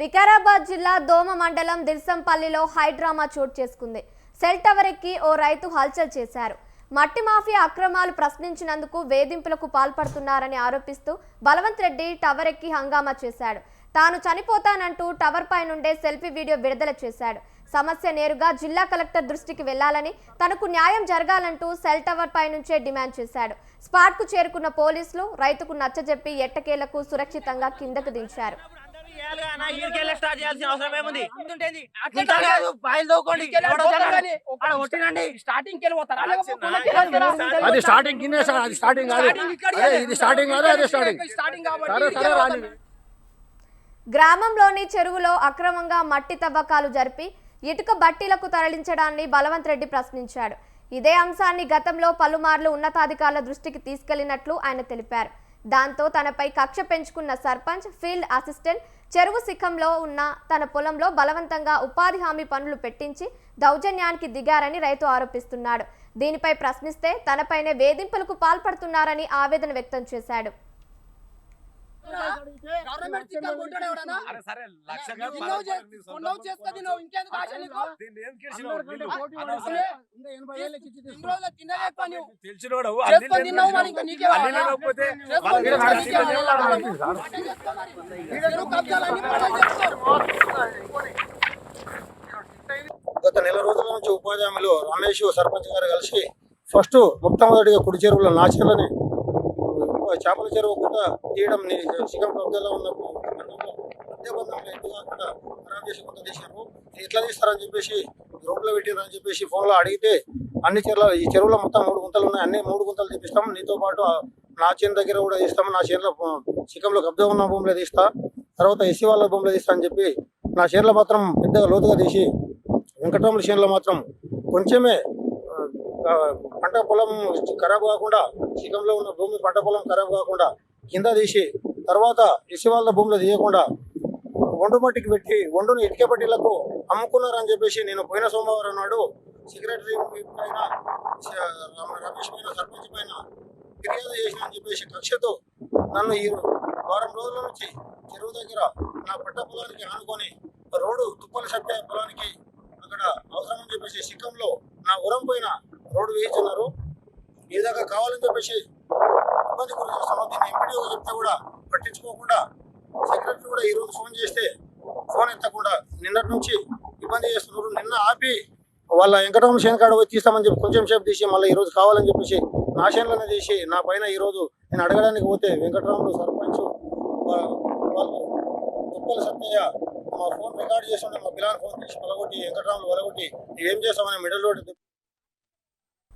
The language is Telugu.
వికారాబాద్ జిల్లా దోమ మండలం దిల్సంపల్లిలో హైడ్రామా చోటు చేసుకుంది. సెల్ టవర్ ఎక్కి ఓ రైతు హల్చల్ చేశారు. మట్టి మాఫియా అక్రమాలు ప్రశ్నించినందుకు వేధింపులకు పాల్పడుతున్నారని ఆరోపిస్తూ బలవంత్ రెడ్డి టవర్ ఎక్కి హంగామా చేశాడు. తాను చనిపోతానంటూ టవర్ పై నుండే సెల్ఫీ వీడియో విడుదల చేశాడు. సమస్య నేరుగా జిల్లా కలెక్టర్ దృష్టికి వెళ్లాలని, తనకు న్యాయం జరగాలంటూ సెల్ టవర్ పై నుంచే డిమాండ్ చేశాడు. స్పాట్ కు చేరుకున్న పోలీసులు రైతుకు నచ్చజెప్పి ఎట్టకేలకు సురక్షితంగా కిందకు దించారు. గ్రామంలోని చెరువులో అక్రమంగా మట్టి తవ్వకాలు జరిపి ఇటుక బట్టీలకు తరలించడాన్ని బలవంత్ రెడ్డి ప్రశ్నించాడు. ఇదే అంశాన్ని గతంలో పలుమార్లు ఉన్నతాధికారుల దృష్టికి తీసుకెళ్లినట్లు ఆయన తెలిపారు. దాంతో తనపై కక్ష పెంచుకున్న సర్పంచ్, ఫీల్డ్ అసిస్టెంట్ చెరువు శిఖంలో ఉన్న తన పొలంలో బలవంతంగా ఉపాధి హామీ పనులు పెట్టించి దౌర్జన్యానికి దిగారని రైతు ఆరోపిస్తున్నాడు. దీనిపై ప్రశ్నిస్తే తనపైనే వేధింపులకు పాల్పడుతున్నారని ఆవేదన వ్యక్తం చేశాడు. గత నెల రోజుల నుంచి ఉపాధి హామీలో రమేష్ సర్పంచ్ గారు కలిసి ఫస్ట్ మొట్టమొదటిగా కుడి చెరువులో నాచర్లని చేపల చెరువు కూడా తీయడం శిఖం కబ్జాలో ఉన్న మధ్యబంధంలో ఎత్తు కాకుండా ఖరాబ్ చేసి కొంత తీశారు. ఎట్లా తీస్తారని చెప్పేసి గ్రూప్లో పెట్టారని చెప్పేసి ఫోన్లో అడిగితే అన్ని ఈ చెరువులో మొత్తం 3 గుంతలు ఉన్నాయి, అన్ని 3 గుంతలు తీపిస్తాం, నీతో పాటు నా చేను దగ్గర కూడా తీస్తాము, నా చేనులో శిఖంలో కబ్జా ఉన్న భూమిలో తీస్తా, తర్వాత ఎస్సీ వాళ్ళ భూమిలో తీస్తా అని చెప్పి నా చేనులో మాత్రం పెద్దగా లోతుగా తీసి వెంకటరాముల చేనులో మాత్రం కొంచెమే పంట పొలం ఖరాబ్ కాకుండా, శిఖంలో ఉన్న భూమి పంట పొలం ఖరాబ్ కాకుండా కింద తీసి తర్వాత ఎస్సీ వాళ్ళ భూమిలో తీయకుండా ఒండు మట్టికి పెట్టి ఒండును ఇటుక పట్టీలకు అమ్ముకున్నారని చెప్పేసి నేను పోయిన సోమవారం నాడు సెక్రటరీ పైన, రమేష్ పైన, సర్పంచ్ పైన ఫిర్యాదు చేసిన అని చెప్పేసి కక్షతో నన్ను ఈ వారం రోజుల నుంచి చెరువు దగ్గర నా పంట పొలానికి ఆనుకొని రోడ్డు తుప్పల సత్య పొలానికి అక్కడ అవసరమని చెప్పేసి శిఖంలో నా ఉరం పైన రోడ్డు వేయించున్నారు. ఈ దాకా కావాలని చెప్పేసి ఇబ్బంది గురి చేస్తున్నాం. దీన్ని ఎంపీడీఓ చెప్తే కూడా పట్టించుకోకుండా, సెక్రటరీ కూడా ఈరోజు ఫోన్ చేస్తే ఫోన్ ఎత్తకుండా నిన్నటి నుంచి ఇబ్బంది చేస్తున్నారు. నిన్న ఆపి వాళ్ళ వెంకటరామ చేను కాడ పోయి తీస్తామని చెప్పి కొంచెం సేపు తీసి మళ్ళీ ఈరోజు కావాలని చెప్పేసి నా చేనులోనే తీసి నా పైన ఈరోజు నేను అడగడానికి పోతే వెంకటరాములు సర్పంచ్ వాళ్ళు తుప్పల సత్తయ్య మా ఫోన్ రికార్డ్ చేస్తుండే, మా పిల్లలు ఫోన్ తీసి పలగొట్టి వెంకటరాములు వలగొట్టి ఏం చేస్తామని మిడిల్ రోడ్